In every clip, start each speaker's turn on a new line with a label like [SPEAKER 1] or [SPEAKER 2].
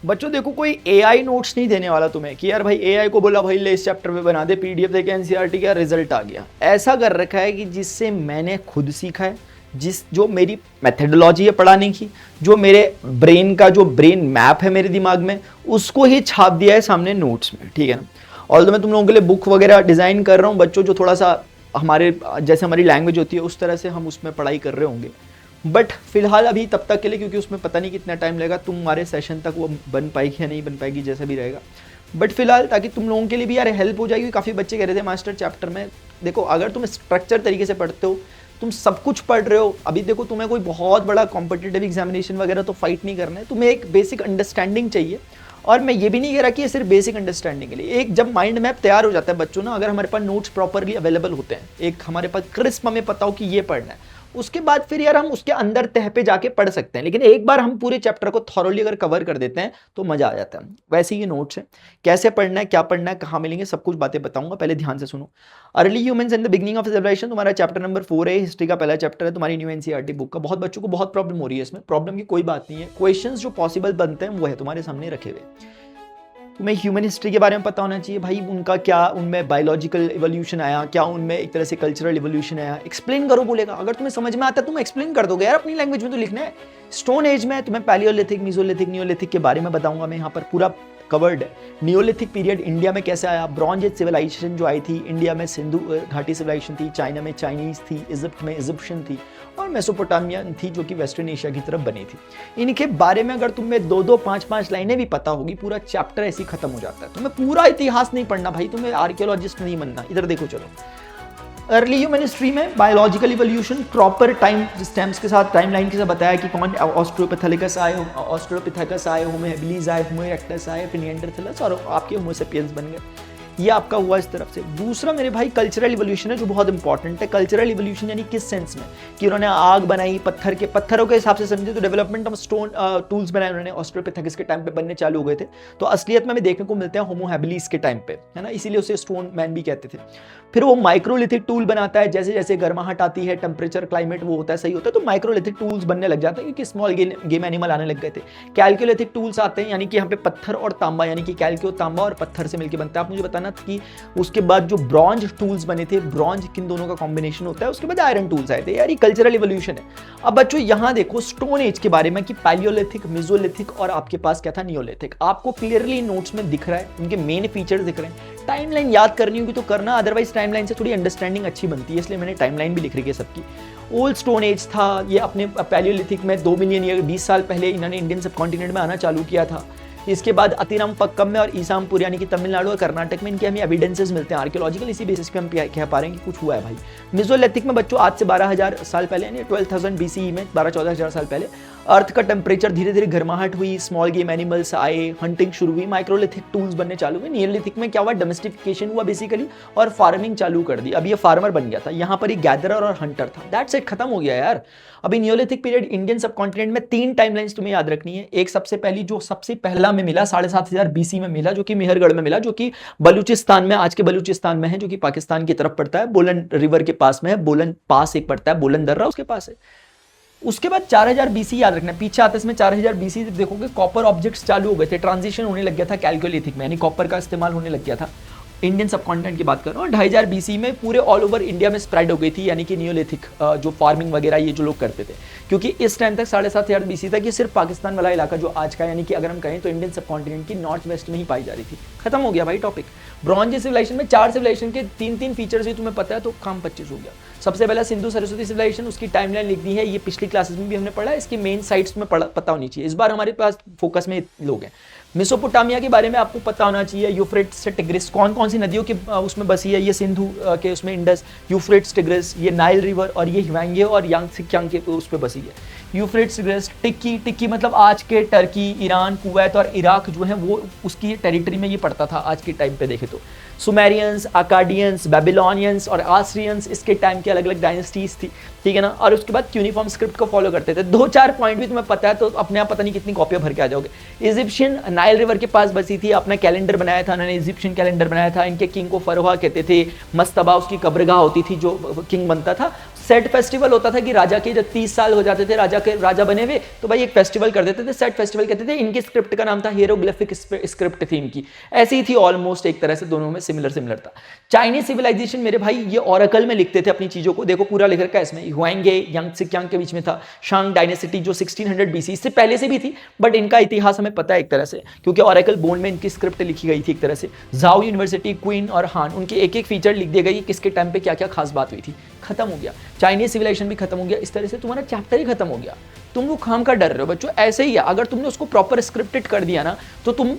[SPEAKER 1] बच्चों देखो, कोई एआई नोट्स नहीं देने वाला तुम्हें कि यार भाई एआई को बोला भाई ले इस चैप्टर पे बना दे पीडीएफ देके एनसीईआरटी का रिजल्ट आ गया। ऐसा कर रखा है कि जिससे मैंने खुद सीखा है, जो मेरी मेथडोलॉजी है पढ़ाने की, जो मेरे ब्रेन का जो ब्रेन मैप है मेरे दिमाग में, उसको ही छाप दिया है सामने नोट्स में, ठीक है ना। और तो मैं तुम लोगों के लिए बुक वगैरह डिज़ाइन कर रहा हूँ बच्चों, जो थोड़ा सा हमारे जैसे हमारी लैंग्वेज होती है उस तरह से हम उसमें पढ़ाई कर रहे होंगे। बट फिलहाल अभी तब तक के लिए, क्योंकि उसमें पता नहीं कितना टाइम लगेगा, तुम्हारे सेशन तक वो बन पाएगी या नहीं बन पाएगी, जैसा भी रहेगा। बट फिलहाल ताकि तुम लोगों के लिए भी यार हेल्प हो जाएगी। काफ़ी बच्चे कह रहे थे मास्टर चैप्टर में, देखो अगर तुम स्ट्रक्चर तरीके से पढ़ते हो, तुम सब कुछ पढ़ रहे हो, अभी देखो तुम्हें कोई बहुत बड़ा कॉम्पिटिटिव एग्जामिनेशन वगैरह तो फाइट नहीं करना है, तुम्हें एक बेसिक अंडरस्टैंडिंग चाहिए। और मैं ये भी नहीं कह रहा कि ये सिर्फ बेसिक अंडरस्टैंडिंग के लिए, एक जब माइंड मैप तैयार हो जाता है बच्चों ना, अगर हमारे पास नोट्स प्रॉपरली अवेलेबल होते हैं, एक हमारे पास क्रिस्प हमें पता हो कि ये पढ़ना है, उसके बाद फिर यार हम उसके अंदर तह पे जाके पढ़ सकते हैं। लेकिन एक बार हम पूरे चैप्टर को थॉरोली अगर कवर कर देते हैं तो मजा आ जाता है। वैसे ये नोट्स है, कैसे पढ़ना है, क्या पढ़ना है, कहाँ मिलेंगे, सब कुछ बातें बताऊंगा, पहले ध्यान से सुनो। Early humans and the beginning of civilization तुम्हारा चैप्टर नंबर 4 है, हिस्ट्री का पहला चैप्टर है तुम्हारी न्यू एनसीईआरटी बुक का। बहुत बच्चों को बहुत प्रॉब्लम हो रही है इसमें, प्रॉब्लम की कोई बात नहीं है, क्वेश्चंस जो पॉसिबल बनते हैं वो है तुम्हारे सामने रखे हुए। तुम्हें ह्यूमन हिस्ट्री के बारे में पता होना चाहिए भाई, उनका क्या, उनमें बायोलॉजिकल इवोल्यूशन आया, क्या उनमें एक तरह से कल्चरल इवोल्यूशन आया, एक्सप्लेन करो बोलेगा। अगर तुम्हें समझ में आता है तुम एक्सप्लेन कर दोगे यार, अपनी लैंग्वेज में तो लिखना है। स्टोन एज में तुम्हें पैलियोलिथिक, मीसोलिथिक, नियोलिथिक के बारे में बताऊंगा मैं, यहाँ पर पूरा कवर्ड है। नियोलिथिक पीरियड इंडिया में कैसे आया, ब्रॉन्ज एज सिविलाइजेशन जो आई थी इंडिया में, सिंधु घाटी सिविलाइजेशन थी, चाइना में चाइनीज थी, इजिप्ट में इजिप्शियन थी, और मेसोपोटामियन थी जो कि वेस्टर्न एशिया की तरफ बनी थी। इनके बारे में अगर तुम्हें 2-2, 5-5 लाइनें भी पता होगी, पूरा चैप्टर ऐसे ही खत्म हो जाता है। तुम्हें पूरा इतिहास नहीं पढ़ना भाई, तुम्हें आर्कियोलॉजिस्ट नहीं बनना। इधर देखो चलो, अर्ली ह्यूमन हिस्ट्री में biological evolution proper time stamps के साथ, टाइमलाइन के साथ बताया कि कौन ऑस्ट्रोपिथेलिकस आए, ऑस्ट्रोपिथेकस आए, होमो हैबिलिस आए, होमो इरेक्टस आए, फिर निएंडरथैलस और आपके होमो सेपियंस बन गए। ये आपका हुआ इस तरफ से। दूसरा मेरे भाई कल्चरल इवोल्यूशन है जो बहुत इंपॉर्टेंट है। कल्चरल इवोल्यूशन यानी किस सेंस में, कि उन्होंने आग बनाई, पत्थरों के हिसाब से समझे तो डेवलपमेंट ऑफ स्टोन टूल्स बनाए उन्होंने, ऑस्ट्रोपिथेकस के टाइम पे बनने चालू हो गए थे। तो असलियत में हमें देखने को मिलते हैं होमो हैबिलिस के टाइम पे, है ना, इसीलिए उसे स्टोन मैन भी कहते थे। फिर वो माइक्रोलिथिक टूल बनाता है, जैसे जैसे गर्माहट आती है, टेम्परेचर क्लाइमेट वो होता है, सही होता है, तो माइक्रोलिथिक टूल्स बनने लग जाते हैं क्योंकि स्मॉल गेम एनिमल आने लग गए थे। कैल्कुलिथिक टूल्स आते हैं, यानी कि यहाँ पे पत्थर और तांबा, यानी कि कैल्क्यो तांबा और पत्थर से मिलकर बनता है। आप मुझे बताना कि उसके बाद जो ब्रॉन्ज टूल्स बने थे, ब्रॉन्ज किन दोनों का कॉम्बिनेशन होता है, उसके बाद आयरन टूल्स आए थे। यार ये कल्चरल इवोल्यूशन है। अब बच्चों यहाँ देखो स्टोन एज के बारे में कि पैलियोलिथिक, मेसोलिथिक और आपके पास क्या था, नियोलिथिक। आपको क्लियरली नोट्स में दिख रहा है, उनके मेन फीचर्स दिख रहे हैं। टाइमलाइन याद करनी होगी तो करना, अदरवाइज टाइमलाइन से थोड़ी अंडरस्टैंडिंग अच्छी बनती है, इसलिए मैंने टाइमलाइन भी लिख रही है सबकी। ओल्ड स्टोन एज था ये, अपने पैलियोलिथिक में 2 मिलियन ईयर 20 साल पहले इन्होंने इंडियन सब कॉन्टिनेंट में आना चालू किया था। इसके बाद अतिरमपक्कम में और ईसामपुर यानी कि तमिलनाडु और कर्नाटक में इनके हमें एविडेंसेस मिलते हैं आर्कियोलॉजिकल, इसी बेसिस पे हम कह पा रहे हैं कि कुछ हुआ है भाई। मेसोलिथिक में बच्चों आज से 12,000 साल पहले यानी 12,000 BCE में, 12-14 हज़ार साल पहले अर्थ का टेम्परेचर धीरे धीरे गर्माहट हुई, स्मॉल गेम एनिमल्स आए, हंटिंग शुरू हुई, माइक्रोलिथिक टूल्स बनने चालू हुए। नियोलिथिक में क्या हुआ, डोमेस्टिफिकेशन हुआ बेसिकली और फार्मिंग चालू कर दी। अब ये फार्मर बन गया था, यहाँ पर ये गैदरर और हंटर था। दैट्स इट, खत्म हो गया यार। अभी नियोलिथिक पीरियड इंडियन सब कॉन्टिनेंट में 3 टाइमलाइंस तुम्हें याद रखनी है। एक सबसे पहली जो सबसे पहला में मिला 7,500 BC में मिला, जो कि मेहरगढ़ में मिला, जो कि बलूचिस्तान में, आज के बलूचिस्तान में है, जो कि पाकिस्तान की तरफ पड़ता है, बोलन रिवर के पास में है। बोलन पास एक पड़ता है, बोलन दर्रा उसके पास है। उसके बाद 4000 BC याद रखना, पीछे आते इसमें 4000 BC देखोगे कॉपर ऑब्जेक्ट्स चालू हो गए थे, ट्रांजिशन होने लग गया था कैल्कुलिथिक में, यानी कॉपर का इस्तेमाल होने लग गया था। इंडियन सब कॉन्टिनेंट की बात कर रहा हूँ। 2500 BC में पूरे ऑल ओवर इंडिया में स्प्रेड हो गई थी, यानी कि नियोलिथिक जो फार्मिंग वगैरह ये जो लोग करते थे, क्योंकि इस टाइम तक 7,500 BC तक ये सिर्फ पाकिस्तान वाला इलाका जो आज का, यानी कि अगर हम कहें तो इंडियन सब कॉन्टिनेंट की नॉर्थ वेस्ट में ही पाई जा रही थी। खत्म हो गया भाई टॉपिक। ब्रॉन्ज सिविलाइजेशन में 4 सिविलाइजेशन के 3-3 फीचर्स ही तुम्हें पता है तो काम 25 हो गया। सबसे पहला सिंधु सरस्वती सिविलाइजेशन, उसकी टाइमलाइन लिख दी है, ये पिछली क्लासेस में भी हमने पढ़ा है, इसकी मेन साइट्स में पता होनी चाहिए। इस बार हमारे पास फोकस में लोग हैं। मेसोपोटामिया के बारे में आपको पता होना चाहिए, यूफ्रेट्स से टिग्रिस, कौन कौन सी नदियों के उसमें बसी है, ये सिंधु के उसमें इंडस, यूफ्रेट्स, टिग्रिस, ये नाइल रिवर, और ये ह्वांगे और यांगत्से के उस पर बसी है। यूफ्रेट्स, टिग्रिस, टिक्की मतलब आज के टर्की, ईरान, कुवैत और इराक जो है वो उसकी टेरिटरी में ये पड़ता था आज के टाइम पे देखे तो। सुमेरियंस, अकाडियंस, बेबीलोनियंस और आस्ट्रियंस इसके टाइम की अलग अलग डायनेस्टीज थी, ठीक है ना। और उसके बाद यूनिफॉर्म स्क्रिप्ट को फॉलो करते थे। 2-4 पॉइंट भी तुम्हें पता है तो अपने आप पता नहीं कितनी कॉपियां भर के आ जाओगे। इजिप्शियन नाइल रिवर के पास बसी थी, अपना कैलेंडर बनाया था उन्होंने, इजिप्शियन कैलेंडर बनाया था। इनके किंग को फरोहा कहते थे। मस्तबा उसकी कब्रगाह होती थी जो किंग बनता था, सेट फेस्टिवल होता था कि राजा के जब 30 साल हो जाते थे राजा बने हुए, तो भाई एक फेस्टिवल कर देते थे, सेट फेस्टिवल कहते थे। इनकी स्क्रिप्ट का नाम था हियरोग्लिफिक स्क्रिप्ट थी इनकी, ऐसी ही थी ऑलमोस्ट, एक तरह से दोनों में सिमिलर था। चाइनीज सिविलाइजेशन मेरे भाई ये ओरेकल में लिखते थे अपनी चीजों को, देखो पूरा लिख रखा है इसमें। ह्वांगे यांग सिक्यांग के बीच में था, शांग डायनेसिटी जो 1600 बीसी, इससे पहले से भी थी, बट इनका इतिहास हमें पता है एक तरह से, क्योंकि ओरेकल बोन में इनकी स्क्रिप्ट लिखी गई थी एक तरह से। जाओ यूनिवर्सिटी, क्वीन और हान, उनके एक एक फीचर लिख दिए गए, किसके टाइम पे क्या क्या खास बात हुई थी, खत्म हो गया। चाइनीज सिविलाइजेशन भी खत्म हो गया, इस तरह से तुम्हारा चैप्टर ही खत्म हो गया। तुम वो खाम का डर रहे हो बच्चों, ऐसे ही है। अगर तुमने उसको प्रॉपर स्क्रिप्टेड कर दिया ना, तो तुम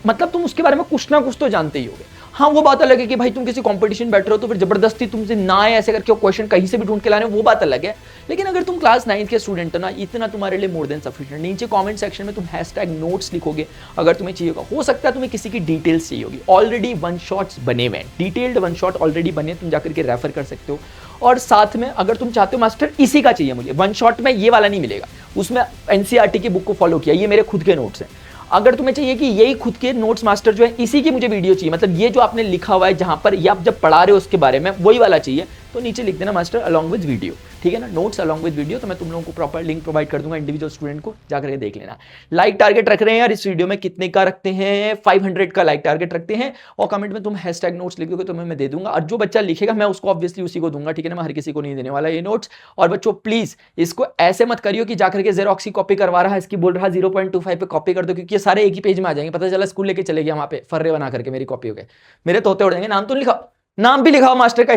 [SPEAKER 1] मतलब तुम उसके बारे में कुछ ना कुछ तो जानते ही होगे। हाँ वो बात अलग है कि भाई तुम किसी कंपटीशन बैठ रहे हो तो फिर जबरदस्ती तुमसे ना आए ऐसे करके क्वेश्चन कहीं से भी ढूंढ के ला रहे हो, वो बात अलग है। लेकिन अगर तुम क्लास 9 के स्टूडेंट हो ना, इतना तुम्हारे लिए मोर देन सफिशिएंट। नीचे कमेंट सेक्शन में तुम #नोट्स लिखोगे अगर तुम्हें चाहिए होगा। हो सकता है तुम्हें किसी की डिटेल्स चाहिए होगी, ऑलरेडी वन शॉट्स बने हुए हैं, डिटेल्ड वन शॉट ऑलरेडी बने, तुम जाकर के रेफर कर सकते हो। और साथ में अगर तुम चाहते हो मास्टर इसी का चाहिए मुझे, वन शॉट में ये वाला नहीं मिलेगा, उसमें एनसीईआरटी की बुक को फॉलो किया, ये मेरे खुद के नोट्स हैं। अगर तुम्हें चाहिए कि यही खुद के नोट्स मास्टर जो है इसी की मुझे वीडियो चाहिए, मतलब ये जो आपने लिखा हुआ है जहां पर ये आप जब पढ़ा रहे हो उसके बारे में वही वाला चाहिए, तो नीचे लिख देना मास्टर अलॉन्ग विद वीडियो, ठीक है ना, नोट्स अलॉन्ग विद वीडियो। तो मैं तुम लोगों को प्रॉपर लिंक प्रोवाइड कर दूंगा, इंडिविजुअल स्टूडेंट को जाकर के देख लेना। लाइक टारगेट रख रहे हैं यार इस वीडियो में, कितने का रखते हैं, 500 का लाइक टारगेट रखते हैं, और कमेंट में तुम #नोट्स लिख दोगे तो मैं दे दूंगा, और जो बच्चा लिखेगा मैं उसको ऑब्वियसली उसी को दूंगा, ठीक है ना, मैं हर किसी को नहीं देने वाला ये नोट्स। और बच्चों प्लीज इसको ऐसे मत करियो कि जाकर के जेरोक्स की कॉपी करवा रहा है, इसकी बोल रहा 0.25 पे कॉपी कर दो, क्योंकि ये सारे एक ही पेज में आ जाएंगे, पता चला स्कूल लेके चले गया वहां पे फर्रे बना करके मेरी कॉपी हो गए, मेरे तोते उड़ जाएंगे। नाम तो लिखा, नाम भी लिखा मास्टर का,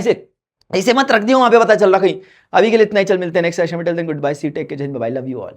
[SPEAKER 1] ऐसे मत रख दियो वहां पे, पता चल रहा कहीं। अभी के लिए इतना ही, चल मिलते हैं नेक्स्ट सेशन में, till then good bye, see take care, जय हिंद, बाय, लव यू ऑल।